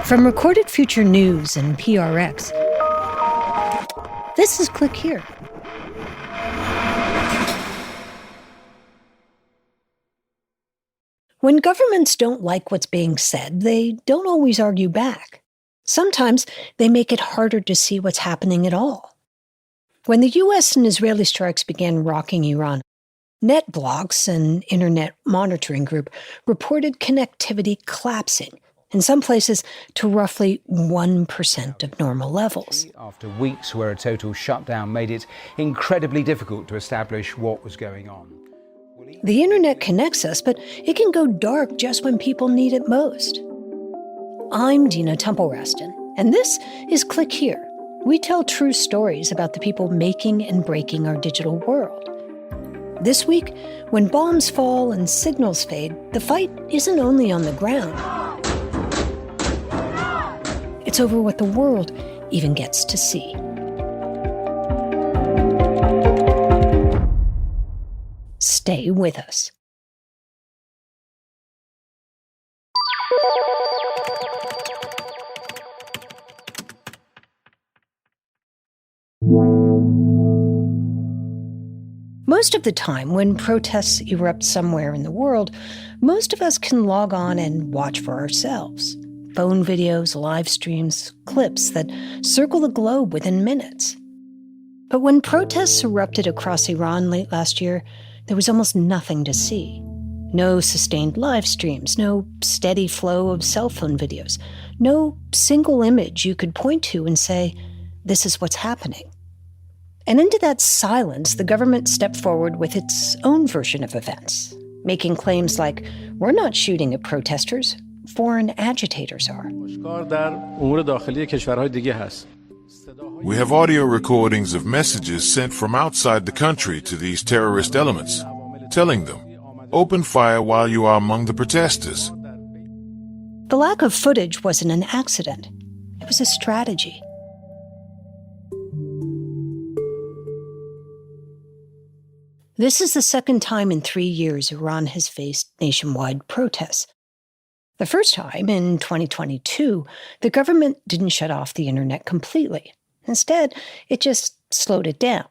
From Recorded Future News and PRX, this is Click Here. When governments don't like what's being said, they don't always argue back. Sometimes they make it harder to see what's happening at all. When the U.S. and Israeli strikes began rocking Iran, NetBlocks, an internet monitoring group, reported connectivity collapsing, in some places to roughly 1% of normal levels. After weeks where a total shutdown made it incredibly difficult to establish what was going on. The internet connects us, but it can go dark just when people need it most. I'm Dina Temple-Raston, and this is Click Here. We tell true stories about the people making and breaking our digital world. This week, when bombs fall and signals fade, the fight isn't only on the ground. It's over what the world even gets to see. Stay with us. Most of the time, when protests erupt somewhere in the world, most of us can log on and watch for ourselves. Phone videos, live streams, clips that circle the globe within minutes. But when protests erupted across Iran late last year, there was almost nothing to see. No sustained live streams, no steady flow of cell phone videos, no single image you could point to and say, this is what's happening. And into that silence, the government stepped forward with its own version of events, making claims like, we're not shooting at protesters, foreign agitators are. We have audio recordings of messages sent from outside the country to these terrorist elements, telling them, open fire while you are among the protesters. The lack of footage wasn't an accident. It was a strategy. This is the second time in 3 years Iran has faced nationwide protests. The first time, in 2022, the government didn't shut off the internet completely. Instead, it just slowed it down.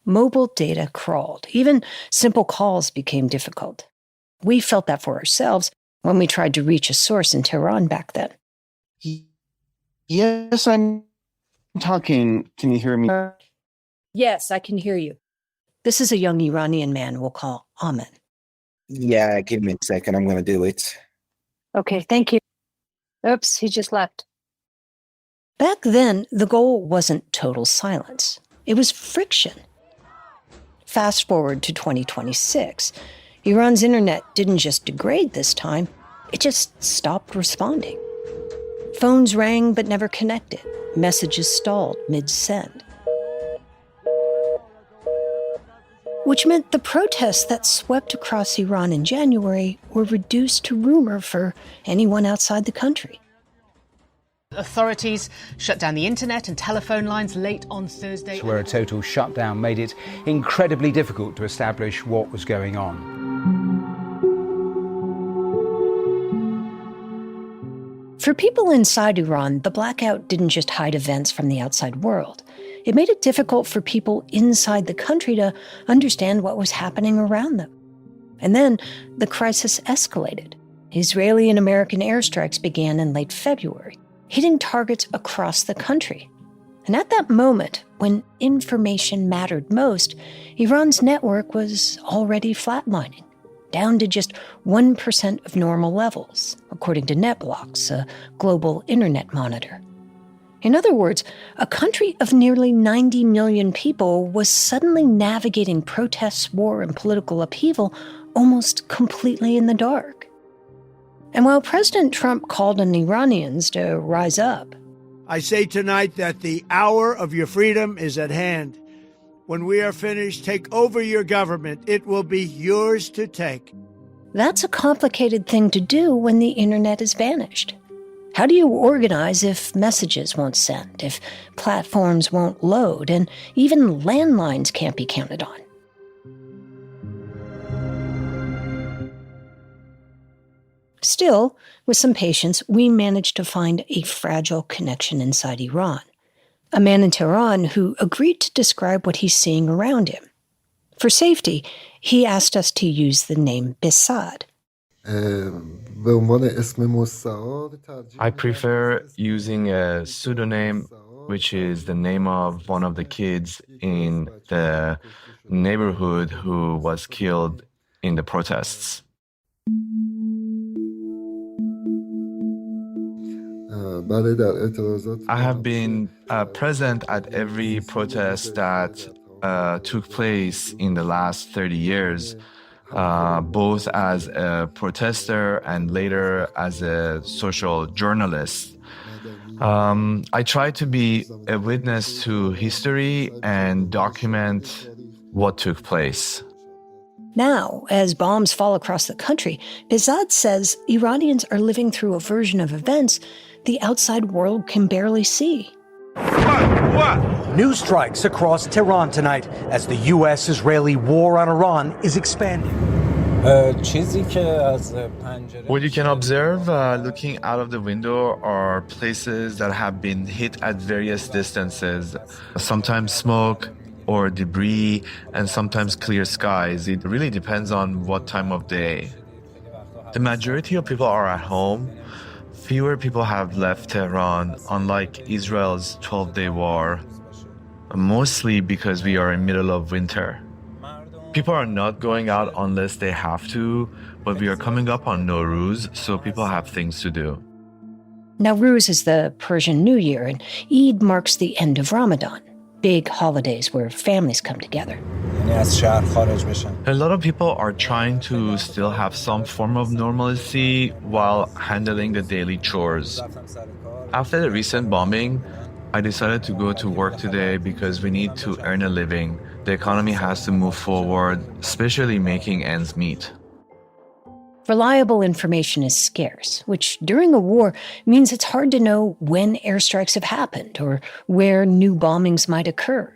Mobile data crawled. Even simple calls became difficult. We felt that for ourselves when we tried to reach a source in Tehran back then. Yes, I'm talking. Can you hear me? Yes, I can hear you. This is a young Iranian man we'll call Ahmed. Yeah, give me a second. I'm going to do it. Okay, thank you. Oops, he just left. Back then, the goal wasn't total silence. It was friction. Fast forward to 2026. Iran's internet didn't just degrade this time, it just stopped responding. Phones rang but never connected. Messages stalled mid-send. Which meant the protests that swept across Iran in January were reduced to rumor for anyone outside the country. Authorities shut down the internet and telephone lines late on Thursday. Where a total shutdown made it incredibly difficult to establish what was going on. For people inside Iran, the blackout didn't just hide events from the outside world. It made it difficult for people inside the country to understand what was happening around them. And then the crisis escalated. Israeli and American airstrikes began in late February, hitting targets across the country. And at that moment, when information mattered most, Iran's network was already flatlining, down to just 1% of normal levels, according to NetBlocks, a global internet monitor. In other words, a country of nearly 90 million people was suddenly navigating protests, war, and political upheaval almost completely in the dark. And while President Trump called on Iranians to rise up, I say tonight that the hour of your freedom is at hand. When we are finished, take over your government. It will be yours to take. That's a complicated thing to do when the internet has vanished. How do you organize if messages won't send, if platforms won't load, and even landlines can't be counted on? Still, with some patience, we managed to find a fragile connection inside Iran. A man in Tehran who agreed to describe what he's seeing around him. For safety, he asked us to use the name Besad. I prefer using a pseudonym, which is the name of one of the kids in the neighborhood who was killed in the protests. I have been present at every protest that took place in the last 30 years, both as a protester and later as a social journalist. I try to be a witness to history and document what took place. Now, as bombs fall across the country, Bezad says Iranians are living through a version of events the outside world can barely see. News strikes across Tehran tonight as the U.S.-Israeli war on Iran is expanding. What you can observe looking out of the window are places that have been hit at various distances, sometimes smoke or debris, and sometimes clear skies. It really depends on what time of day. The majority of people are at home. Fewer people have left Tehran, unlike Israel's 12-day war, mostly because we are in the middle of winter. People are not going out unless they have to, but we are coming up on Nowruz, so people have things to do. Nowruz is the Persian New Year, and Eid marks the end of Ramadan, big holidays where families come together. A lot of people are trying to still have some form of normalcy while handling the daily chores. After the recent bombing, I decided to go to work today because we need to earn a living. The economy has to move forward, especially making ends meet. Reliable information is scarce, which during a war means it's hard to know when airstrikes have happened or where new bombings might occur.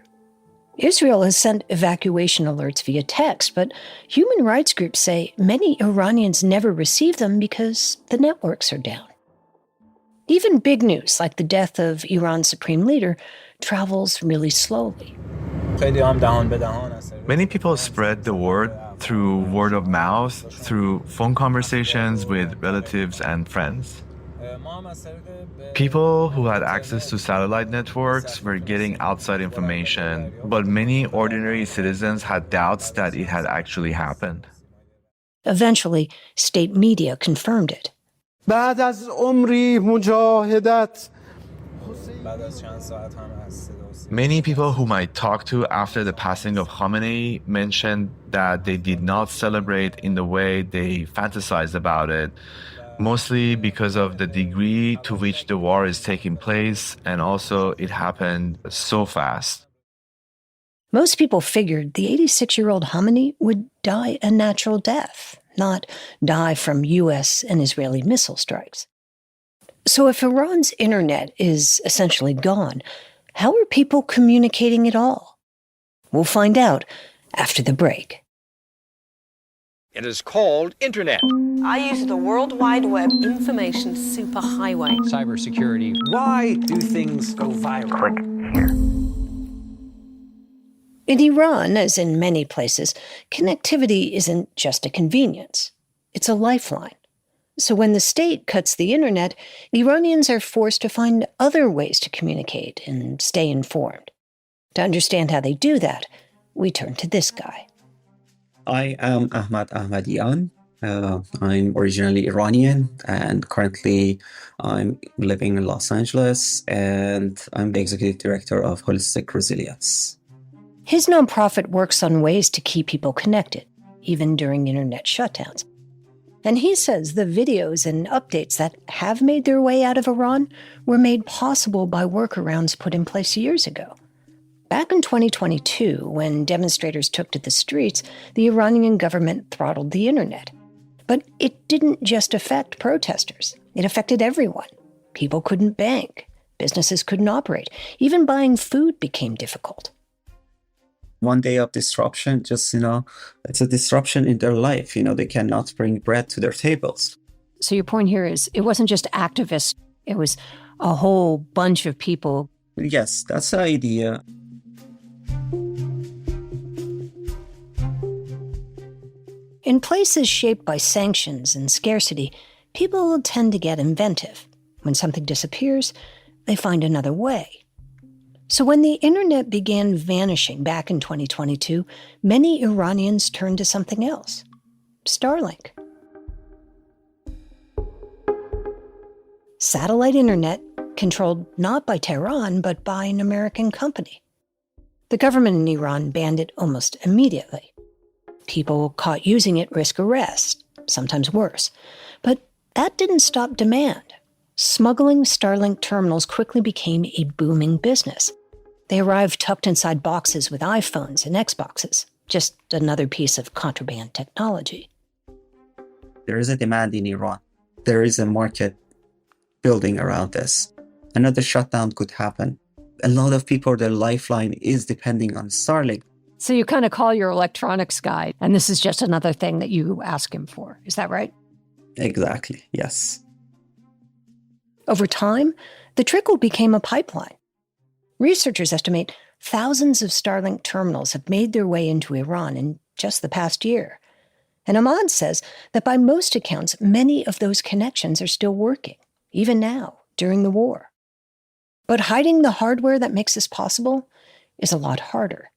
Israel has sent evacuation alerts via text, but human rights groups say many Iranians never receive them because the networks are down. Even big news, like the death of Iran's supreme leader, travels really slowly. Many people spread the word through word of mouth, through phone conversations with relatives and friends. People who had access to satellite networks were getting outside information, but many ordinary citizens had doubts that it had actually happened. Eventually, state media confirmed it. Many people whom I talked to after the passing of Khamenei mentioned that they did not celebrate in the way they fantasized about it, mostly because of the degree to which the war is taking place, and also it happened so fast. Most people figured the 86-year-old Khamenei would die a natural death, not die from U.S. and Israeli missile strikes. So if Iran's internet is essentially gone, how are people communicating at all? We'll find out after the break. It is called Internet. I use the World Wide Web information superhighway. Cybersecurity. Why do things go viral? Click here. In Iran, as in many places, connectivity isn't just a convenience. It's a lifeline. So when the state cuts the internet, Iranians are forced to find other ways to communicate and stay informed. To understand how they do that, we turn to this guy. I am Ahmad Ahmadian. I'm originally Iranian, and currently I'm living in Los Angeles, and I'm the executive director of Holistic Resilience. His nonprofit works on ways to keep people connected, even during internet shutdowns. And he says the videos and updates that have made their way out of Iran were made possible by workarounds put in place years ago. Back in 2022, when demonstrators took to the streets, the Iranian government throttled the internet. But it didn't just affect protesters. It affected everyone. People couldn't bank. Businesses couldn't operate. Even buying food became difficult. One day of disruption, it's a disruption in their life. They cannot bring bread to their tables. So your point here is it wasn't just activists, it was a whole bunch of people. Yes, that's the idea. In places shaped by sanctions and scarcity, people tend to get inventive. When something disappears, they find another way. So when the internet began vanishing back in 2022, many Iranians turned to something else: Starlink. Satellite internet controlled not by Tehran, but by an American company. The government in Iran banned it almost immediately. People caught using it risk arrest, sometimes worse. But that didn't stop demand. Smuggling Starlink terminals quickly became a booming business. They arrived tucked inside boxes with iPhones and Xboxes, just another piece of contraband technology. There is a demand in Iran. There is a market building around this. Another shutdown could happen. A lot of people, their lifeline is depending on Starlink. So you kind of call your electronics guy, and this is just another thing that you ask him for. Is that right? Exactly, yes. Over time, the trickle became a pipeline. Researchers estimate thousands of Starlink terminals have made their way into Iran in just the past year. And Ahmad says that by most accounts, many of those connections are still working, even now, during the war. But hiding the hardware that makes this possible is a lot harder.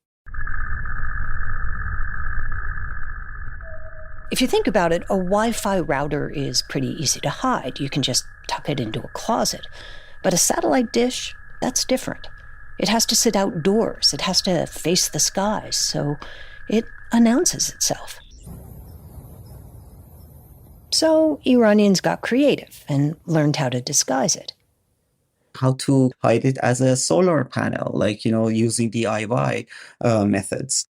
If you think about it, a Wi-Fi router is pretty easy to hide. You can just tuck it into a closet. But a satellite dish, that's different. It has to sit outdoors. It has to face the skies, so it announces itself. So Iranians got creative and learned how to disguise it. How to hide it as a solar panel, like, using DIY methods.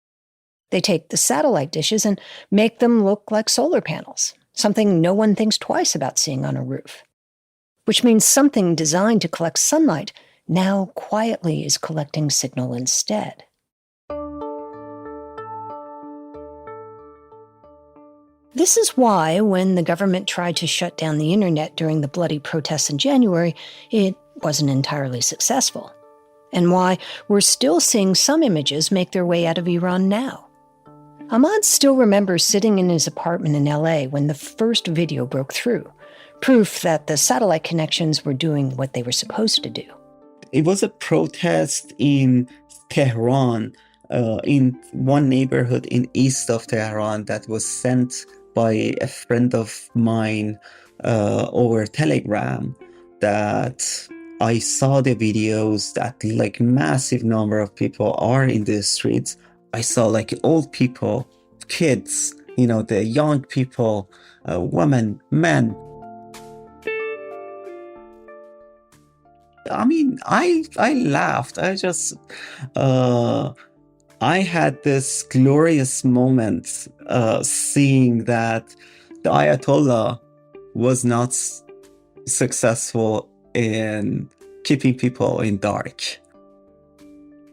They take the satellite dishes and make them look like solar panels, something no one thinks twice about seeing on a roof. Which means something designed to collect sunlight now quietly is collecting signal instead. This is why, when the government tried to shut down the internet during the bloody protests in January, it wasn't entirely successful. And why we're still seeing some images make their way out of Iran now. Ahmad still remembers sitting in his apartment in LA when the first video broke through, proof that the satellite connections were doing what they were supposed to do. It was a protest in Tehran, in one neighborhood in east of Tehran, that was sent by a friend of mine over Telegram, that I saw the videos that like massive number of people are in the streets. I saw like old people, kids, the young people, women, men. I mean, I laughed. I just, I had this glorious moment seeing that the Ayatollah was not successful in keeping people in dark.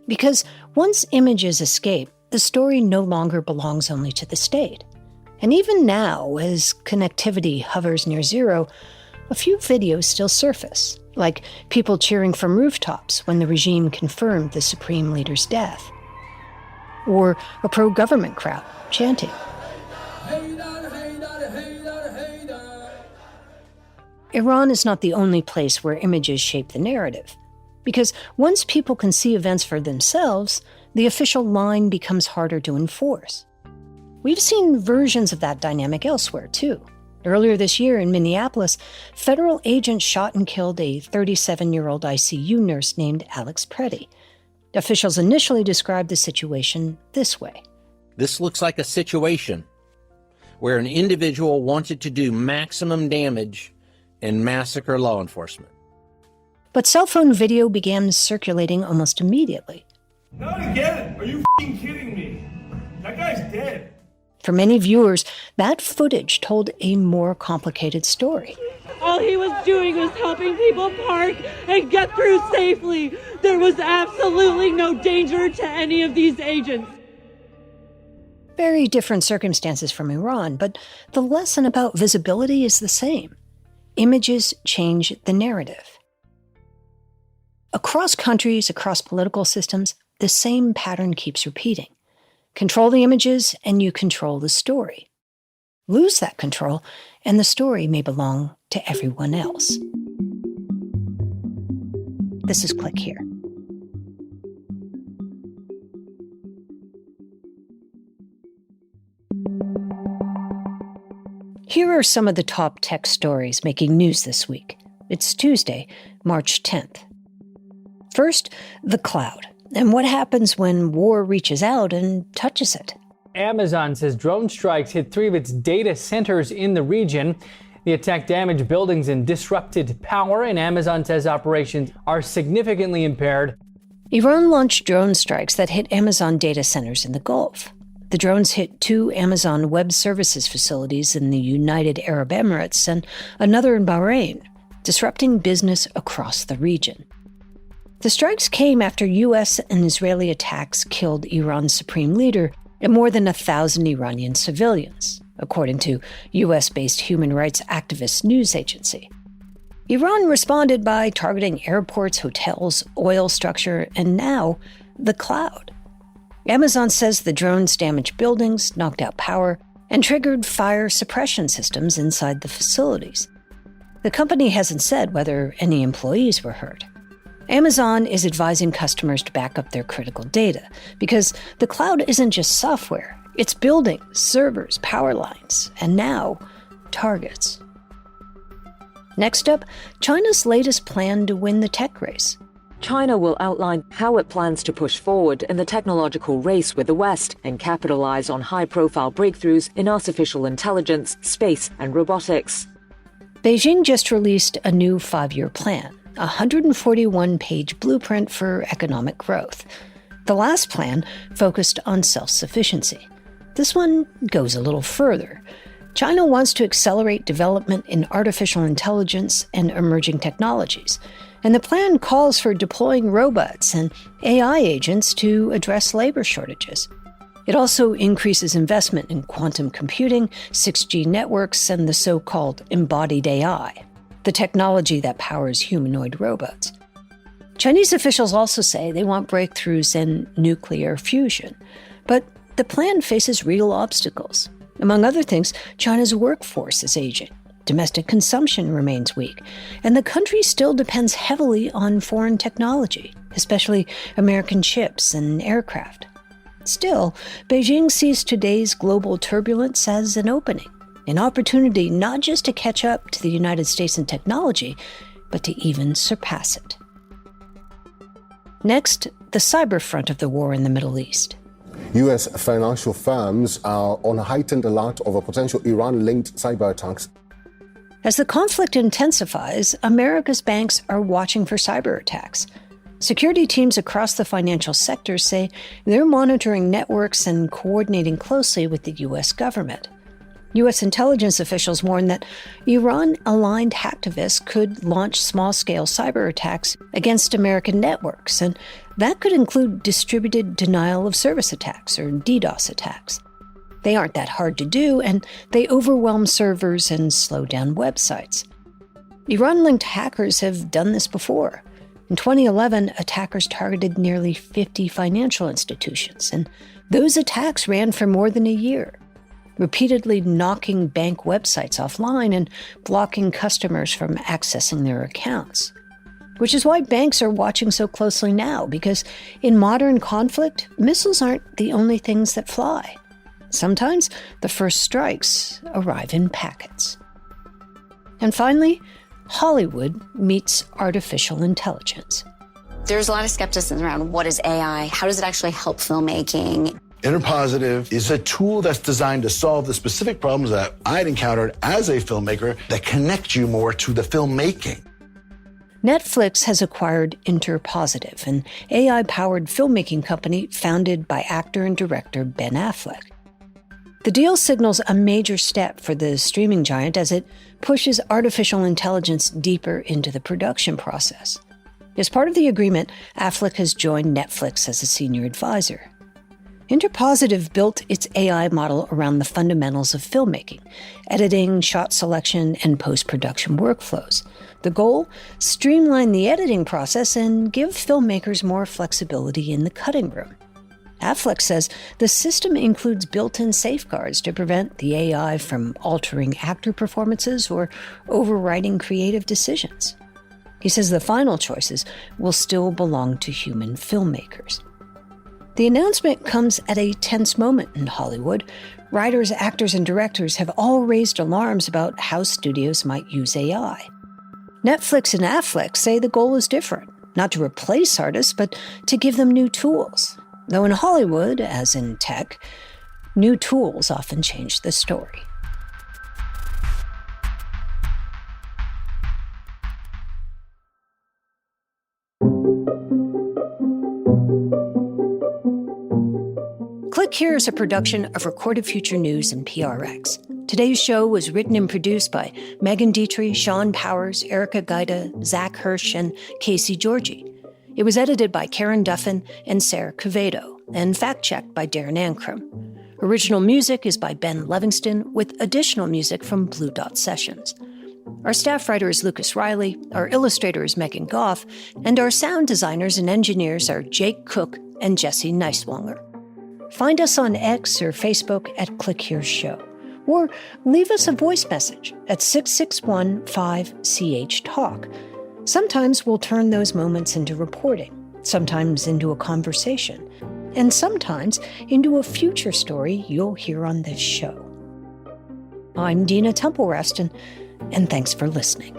Because once images escape, the story no longer belongs only to the state. And even now, as connectivity hovers near zero, a few videos still surface, like people cheering from rooftops when the regime confirmed the supreme leader's death. Or a pro-government crowd chanting. Iran is not the only place where images shape the narrative. Because once people can see events for themselves, the official line becomes harder to enforce. We've seen versions of that dynamic elsewhere, too. Earlier this year in Minneapolis, federal agents shot and killed a 37-year-old ICU nurse named Alex Preddy. Officials initially described the situation this way. This looks like a situation where an individual wanted to do maximum damage and massacre law enforcement. But cell phone video began circulating almost immediately. Not again! Are you f***ing kidding me? That guy's dead. For many viewers, that footage told a more complicated story. All he was doing was helping people park and get through safely. There was absolutely no danger to any of these agents. Very different circumstances from Iran, but the lesson about visibility is the same. images change the narrative. Across countries, across political systems, the same pattern keeps repeating. Control the images, and you control the story. Lose that control, and the story may belong to everyone else. This is Click Here. Here are some of the top tech stories making news this week. It's Tuesday, March 10th. First, the cloud, and what happens when war reaches out and touches it. Amazon says drone strikes hit 3 of its data centers in the region. The attack damaged buildings and disrupted power, and Amazon says operations are significantly impaired. Iran launched drone strikes that hit Amazon data centers in the Gulf. The drones hit 2 Amazon Web Services facilities in the United Arab Emirates and another in Bahrain, disrupting business across the region. The strikes came after U.S. and Israeli attacks killed Iran's supreme leader and more than 1,000 Iranian civilians, according to U.S.-based human rights activist news agency. Iran responded by targeting airports, hotels, oil structure, and now the cloud. Amazon says the drones damaged buildings, knocked out power, and triggered fire suppression systems inside the facilities. The company hasn't said whether any employees were hurt. Amazon is advising customers to back up their critical data because the cloud isn't just software. It's buildings, servers, power lines, and now targets. Next up, China's latest plan to win the tech race. China will outline how it plans to push forward in the technological race with the West and capitalize on high-profile breakthroughs in artificial intelligence, space, and robotics. Beijing just released a new 5-year plan, a 141-page blueprint for economic growth. The last plan focused on self-sufficiency. This one goes a little further. China wants to accelerate development in artificial intelligence and emerging technologies, and the plan calls for deploying robots and AI agents to address labor shortages. It also increases investment in quantum computing, 6G networks, and the so-called embodied AI, the technology that powers humanoid robots. Chinese officials also say they want breakthroughs in nuclear fusion, but the plan faces real obstacles. Among other things, China's workforce is aging, domestic consumption remains weak, and the country still depends heavily on foreign technology, especially American chips and aircraft. Still, Beijing sees today's global turbulence as an opening, an opportunity not just to catch up to the United States in technology, but to even surpass it. Next, the cyber front of the war in the Middle East. U.S. financial firms are on a heightened alert over potential Iran-linked cyber attacks. As the conflict intensifies, America's banks are watching for cyber attacks. Security teams across the financial sector say they're monitoring networks and coordinating closely with the U.S. government. U.S. intelligence officials warn that Iran-aligned hacktivists could launch small-scale cyber attacks against American networks, and that could include distributed denial-of-service attacks, or DDoS attacks. They aren't that hard to do, and they overwhelm servers and slow down websites. Iran-linked hackers have done this before. In 2011, attackers targeted nearly 50 financial institutions, and those attacks ran for more than a year, repeatedly knocking bank websites offline and blocking customers from accessing their accounts. Which is why banks are watching so closely now, because in modern conflict, missiles aren't the only things that fly. Sometimes the first strikes arrive in packets. And finally, Hollywood meets artificial intelligence. There's a lot of skepticism around what is AI, how does it actually help filmmaking? Interpositive is a tool that's designed to solve the specific problems that I'd encountered as a filmmaker that connect you more to the filmmaking. Netflix has acquired Interpositive, an AI-powered filmmaking company founded by actor and director Ben Affleck. The deal signals a major step for the streaming giant as it pushes artificial intelligence deeper into the production process. As part of the agreement, Affleck has joined Netflix as a senior advisor. Interpositive built its AI model around the fundamentals of filmmaking, editing, shot selection, and post-production workflows. The goal? Streamline the editing process and give filmmakers more flexibility in the cutting room. Affleck says the system includes built-in safeguards to prevent the AI from altering actor performances or overriding creative decisions. He says the final choices will still belong to human filmmakers. The announcement comes at a tense moment in Hollywood. Writers, actors, and directors have all raised alarms about how studios might use AI. Netflix and Affleck say the goal is different, not to replace artists, but to give them new tools. Though in Hollywood, as in tech, new tools often change the story. Click Here is a production of Recorded Future News and PRX. Today's show was written and produced by Megan Dietrich, Sean Powers, Erica Gaida, Zach Hirsch, and Casey Georgie. It was edited by Karen Duffin and Sarah Quevedo, and fact-checked by Darren Ankrum. Original music is by Ben Livingston, with additional music from Blue Dot Sessions. Our staff writer is Lucas Riley, our illustrator is Megan Goff, and our sound designers and engineers are Jake Cook and Jesse Neiswanger. Find us on X or Facebook at Click Here Show, or leave us a voice message at 661-5CH-TALK. Sometimes we'll turn those moments into reporting, sometimes into a conversation, and sometimes into a future story you'll hear on this show. I'm Dina Temple-Raston, and thanks for listening.